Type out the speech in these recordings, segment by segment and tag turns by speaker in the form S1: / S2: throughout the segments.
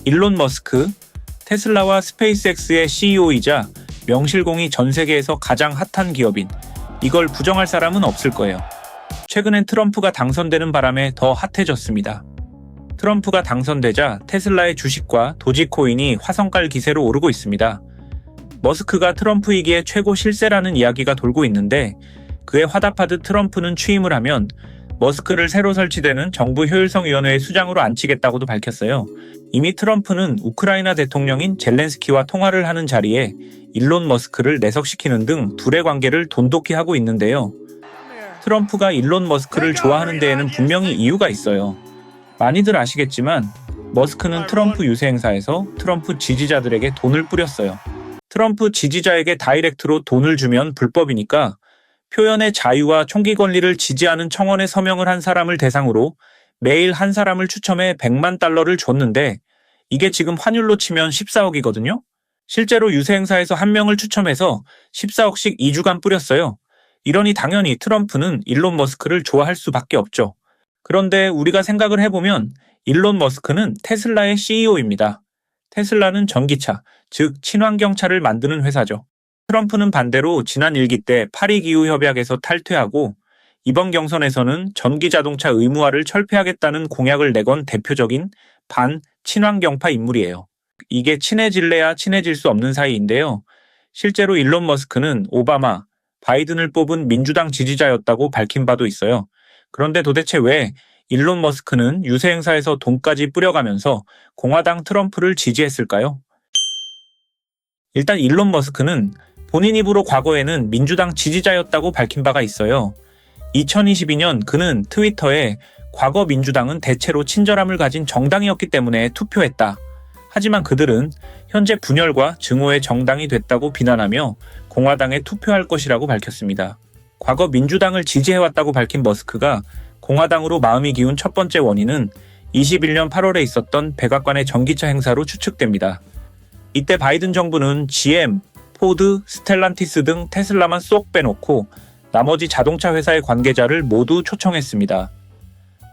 S1: 일론 머스크, 테슬라와 스페이스X의 CEO이자 명실공히 전 세계에서 가장 핫한 기업인, 이걸 부정할 사람은 없을 거예요. 최근엔 트럼프가 당선되는 바람에 더 핫해졌습니다. 트럼프가 당선되자 테슬라의 주식과 도지코인이 화성갈 기세로 오르고 있습니다. 머스크가 트럼프이기에 최고 실세라는 이야기가 돌고 있는데, 그에 화답하듯 트럼프는 취임을 하면 머스크를 새로 설치되는 정부 효율성위원회의 수장으로 앉히겠다고도 밝혔어요. 이미 트럼프는 우크라이나 대통령인 젤렌스키와 통화를 하는 자리에 일론 머스크를 내석시키는 등 둘의 관계를 돈독히 하고 있는데요. 트럼프가 일론 머스크를 좋아하는 데에는 분명히 이유가 있어요. 많이들 아시겠지만 머스크는 트럼프 유세 행사에서 트럼프 지지자들에게 돈을 뿌렸어요. 트럼프 지지자에게 다이렉트로 돈을 주면 불법이니까 표현의 자유와 총기 권리를 지지하는 청원에 서명을 한 사람을 대상으로 매일 한 사람을 추첨해 100만 달러를 줬는데, 이게 지금 환율로 치면 14억이거든요. 실제로 유세 행사에서 한 명을 추첨해서 14억씩 2주간 뿌렸어요. 이러니 당연히 트럼프는 일론 머스크를 좋아할 수밖에 없죠. 그런데 우리가 생각을 해보면 일론 머스크는 테슬라의 CEO입니다. 테슬라는 전기차, 즉 친환경차를 만드는 회사죠. 트럼프는 반대로 지난 1기 때 파리 기후협약에서 탈퇴하고 이번 경선에서는 전기자동차 의무화를 철폐하겠다는 공약을 내건 대표적인 반친환경파 인물이에요. 이게 친해질래야 친해질 수 없는 사이인데요. 실제로 일론 머스크는 오바마, 바이든을 뽑은 민주당 지지자였다고 밝힌 바도 있어요. 그런데 도대체 왜 일론 머스크는 유세 행사에서 돈까지 뿌려가면서 공화당 트럼프를 지지했을까요? 일단 일론 머스크는 본인 입으로 과거에는 민주당 지지자였다고 밝힌 바가 있어요. 2022년 그는 트위터에 과거 민주당은 대체로 친절함을 가진 정당이었기 때문에 투표했다. 하지만 그들은 현재 분열과 증오의 정당이 됐다고 비난하며 공화당에 투표할 것이라고 밝혔습니다. 과거 민주당을 지지해왔다고 밝힌 머스크가 공화당으로 마음이 기운 첫 번째 원인은 21년 8월에 있었던 백악관의 전기차 행사로 추측됩니다. 이때 바이든 정부는 GM, 포드, 스텔란티스 등 테슬라만 쏙 빼놓고 나머지 자동차 회사의 관계자를 모두 초청했습니다.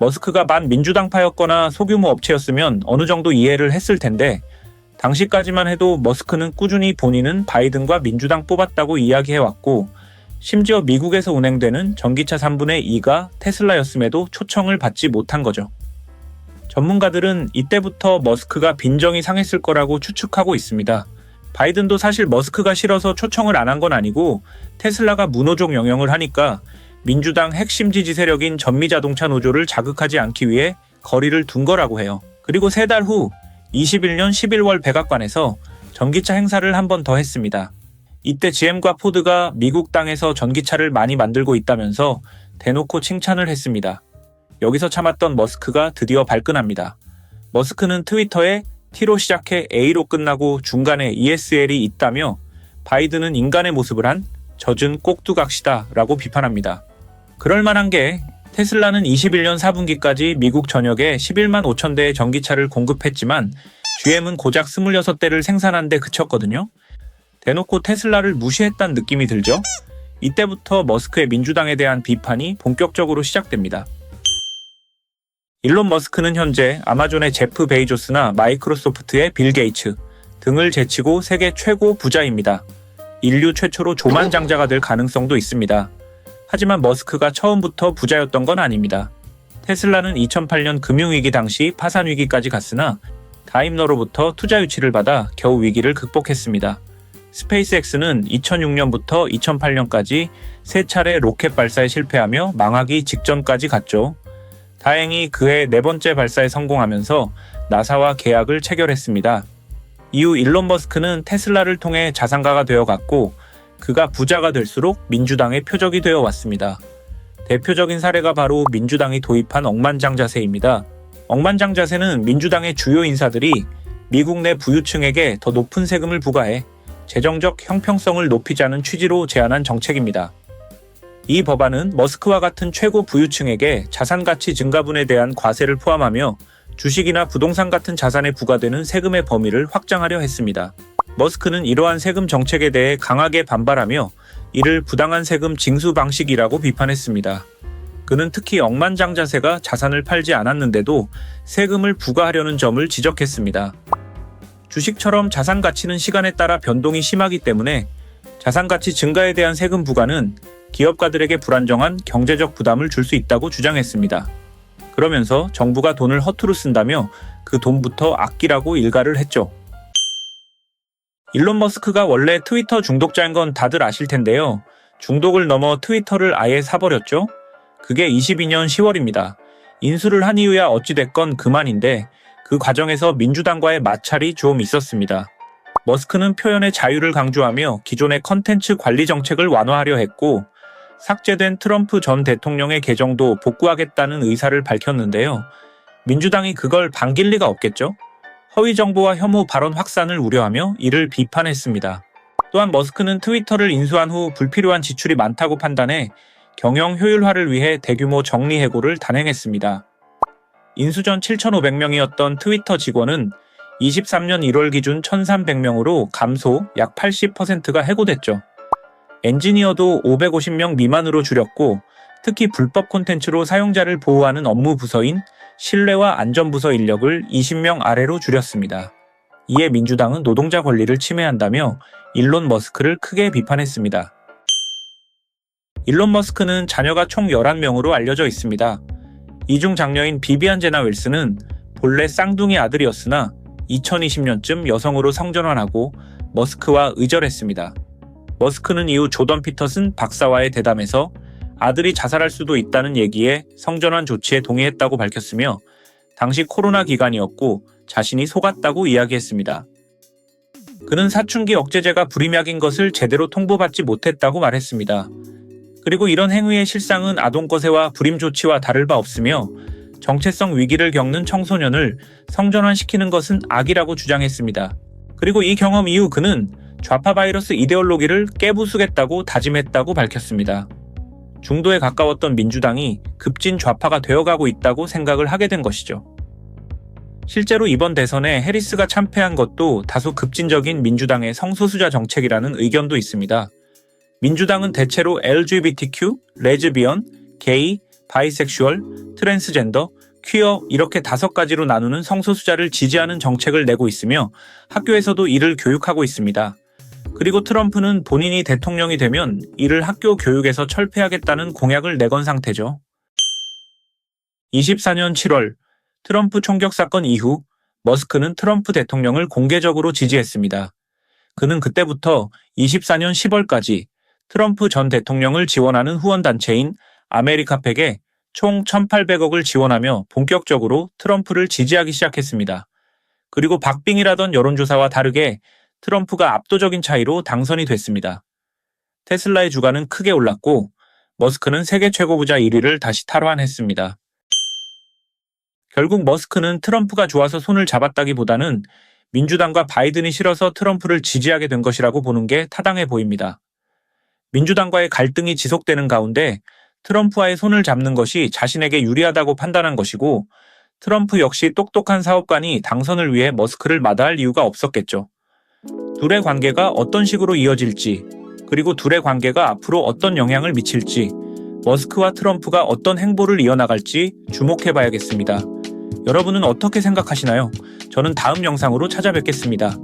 S1: 머스크가 반민주당파였거나 소규모 업체였으면 어느 정도 이해를 했을 텐데, 당시까지만 해도 머스크는 꾸준히 본인은 바이든과 민주당 뽑았다고 이야기해왔고, 심지어 미국에서 운행되는 전기차 3분의 2가 테슬라였음에도 초청을 받지 못한 거죠. 전문가들은 이때부터 머스크가 빈정이 상했을 거라고 추측하고 있습니다. 바이든도 사실 머스크가 싫어서 초청을 안 한 건 아니고 테슬라가 무노족 영역을 하니까 민주당 핵심 지지 세력인 전미자동차 노조를 자극하지 않기 위해 거리를 둔 거라고 해요. 그리고 3달 후 21년 11월 백악관에서 전기차 행사를 한 번 더 했습니다. 이때 GM과 포드가 미국 땅에서 전기차를 많이 만들고 있다면서 대놓고 칭찬을 했습니다. 여기서 참았던 머스크가 드디어 발끈합니다. 머스크는 트위터에 T로 시작해 A로 끝나고 중간에 ESL이 있다며 바이든은 인간의 모습을 한 젖은 꼭두각시다 라고 비판합니다. 그럴만한 게 테슬라는 21년 4분기까지 미국 전역에 11만 5천 대의 전기차를 공급했지만 GM은 고작 26대를 생산한 데 그쳤거든요. 대놓고 테슬라를 무시했다는 느낌이 들죠? 이때부터 머스크의 민주당에 대한 비판이 본격적으로 시작됩니다. 일론 머스크는 현재 아마존의 제프 베이조스나 마이크로소프트의 빌 게이츠 등을 제치고 세계 최고 부자입니다. 인류 최초로 조만장자가 될 가능성도 있습니다. 하지만 머스크가 처음부터 부자였던 건 아닙니다. 테슬라는 2008년 금융위기 당시 파산위기까지 갔으나 다임러로부터 투자 유치를 받아 겨우 위기를 극복했습니다. 스페이스X는 2006년부터 2008년까지 3차례 로켓 발사에 실패하며 망하기 직전까지 갔죠. 다행히 그해 4번째 발사에 성공하면서 나사와 계약을 체결했습니다. 이후 일론 머스크는 테슬라를 통해 자산가가 되어갔고, 그가 부자가 될수록 민주당의 표적이 되어 왔습니다. 대표적인 사례가 바로 민주당이 도입한 억만장자세입니다. 억만장자세는 민주당의 주요 인사들이 미국 내 부유층에게 더 높은 세금을 부과해 재정적 형평성을 높이자는 취지로 제안한 정책입니다. 이 법안은 머스크와 같은 최고 부유층에게 자산가치 증가분에 대한 과세를 포함하며 주식이나 부동산 같은 자산에 부과되는 세금의 범위를 확장하려 했습니다. 머스크는 이러한 세금 정책에 대해 강하게 반발하며 이를 부당한 세금 징수 방식이라고 비판했습니다. 그는 특히 억만장자세가 자산을 팔지 않았는데도 세금을 부과하려는 점을 지적했습니다. 주식처럼 자산 가치는 시간에 따라 변동이 심하기 때문에 자산 가치 증가에 대한 세금 부과는 기업가들에게 불안정한 경제적 부담을 줄 수 있다고 주장했습니다. 그러면서 정부가 돈을 허투루 쓴다며 그 돈부터 아끼라고 일갈을 했죠. 일론 머스크가 원래 트위터 중독자인 건 다들 아실 텐데요. 중독을 넘어 트위터를 아예 사버렸죠. 그게 22년 10월입니다. 인수를 한 이유야 어찌됐건 그만인데 그 과정에서 민주당과의 마찰이 좀 있었습니다. 머스크는 표현의 자유를 강조하며 기존의 컨텐츠 관리 정책을 완화하려 했고 삭제된 트럼프 전 대통령의 계정도 복구하겠다는 의사를 밝혔는데요. 민주당이 그걸 반길 리가 없겠죠? 허위 정보와 혐오 발언 확산을 우려하며 이를 비판했습니다. 또한 머스크는 트위터를 인수한 후 불필요한 지출이 많다고 판단해 경영 효율화를 위해 대규모 정리해고를 단행했습니다. 인수 전 7,500명이었던 트위터 직원은 23년 1월 기준 1,300명으로 감소 약 80%가 해고됐죠. 엔지니어도 550명 미만으로 줄였고 특히 불법 콘텐츠로 사용자를 보호하는 업무 부서인 신뢰와 안전부서 인력을 20명 아래로 줄였습니다. 이에 민주당은 노동자 권리를 침해한다며 일론 머스크를 크게 비판했습니다. 일론 머스크는 자녀가 총 11명으로 알려져 있습니다. 이 중 장녀인 비비안 제나 웰스는 본래 쌍둥이 아들이었으나 2020년쯤 여성으로 성전환하고 머스크와 의절했습니다. 머스크는 이후 조던 피터슨 박사와의 대담에서 아들이 자살할 수도 있다는 얘기에 성전환 조치에 동의했다고 밝혔으며 당시 코로나 기간이었고 자신이 속았다고 이야기했습니다. 그는 사춘기 억제제가 불임약인 것을 제대로 통보받지 못했다고 말했습니다. 그리고 이런 행위의 실상은 아동거세와 불임 조치와 다를 바 없으며 정체성 위기를 겪는 청소년을 성전환시키는 것은 악이라고 주장했습니다. 그리고 이 경험 이후 그는 좌파 바이러스 이데올로기를 깨부수겠다고 다짐했다고 밝혔습니다. 중도에 가까웠던 민주당이 급진 좌파가 되어가고 있다고 생각을 하게 된 것이죠. 실제로 이번 대선에 해리스가 참패한 것도 다소 급진적인 민주당의 성소수자 정책이라는 의견도 있습니다. 민주당은 대체로 LGBTQ, 레즈비언, 게이, 바이섹슈얼, 트랜스젠더, 퀴어 이렇게 5가지로 나누는 성소수자를 지지하는 정책을 내고 있으며 학교에서도 이를 교육하고 있습니다. 그리고 트럼프는 본인이 대통령이 되면 이를 학교 교육에서 철폐하겠다는 공약을 내건 상태죠. 24년 7월 트럼프 총격 사건 이후 머스크는 트럼프 대통령을 공개적으로 지지했습니다. 그는 그때부터 24년 10월까지 트럼프 전 대통령을 지원하는 후원단체인 아메리카팩에 총 1,800억을 지원하며 본격적으로 트럼프를 지지하기 시작했습니다. 그리고 박빙이라던 여론조사와 다르게 트럼프가 압도적인 차이로 당선이 됐습니다. 테슬라의 주가는 크게 올랐고 머스크는 세계 최고 부자 1위를 다시 탈환했습니다. 결국 머스크는 트럼프가 좋아서 손을 잡았다기보다는 민주당과 바이든이 싫어서 트럼프를 지지하게 된 것이라고 보는 게 타당해 보입니다. 민주당과의 갈등이 지속되는 가운데 트럼프와의 손을 잡는 것이 자신에게 유리하다고 판단한 것이고 트럼프 역시 똑똑한 사업가니 당선을 위해 머스크를 마다할 이유가 없었겠죠. 둘의 관계가 어떤 식으로 이어질지 그리고 둘의 관계가 앞으로 어떤 영향을 미칠지 머스크와 트럼프가 어떤 행보를 이어나갈지 주목해봐야겠습니다. 여러분은 어떻게 생각하시나요? 저는 다음 영상으로 찾아뵙겠습니다.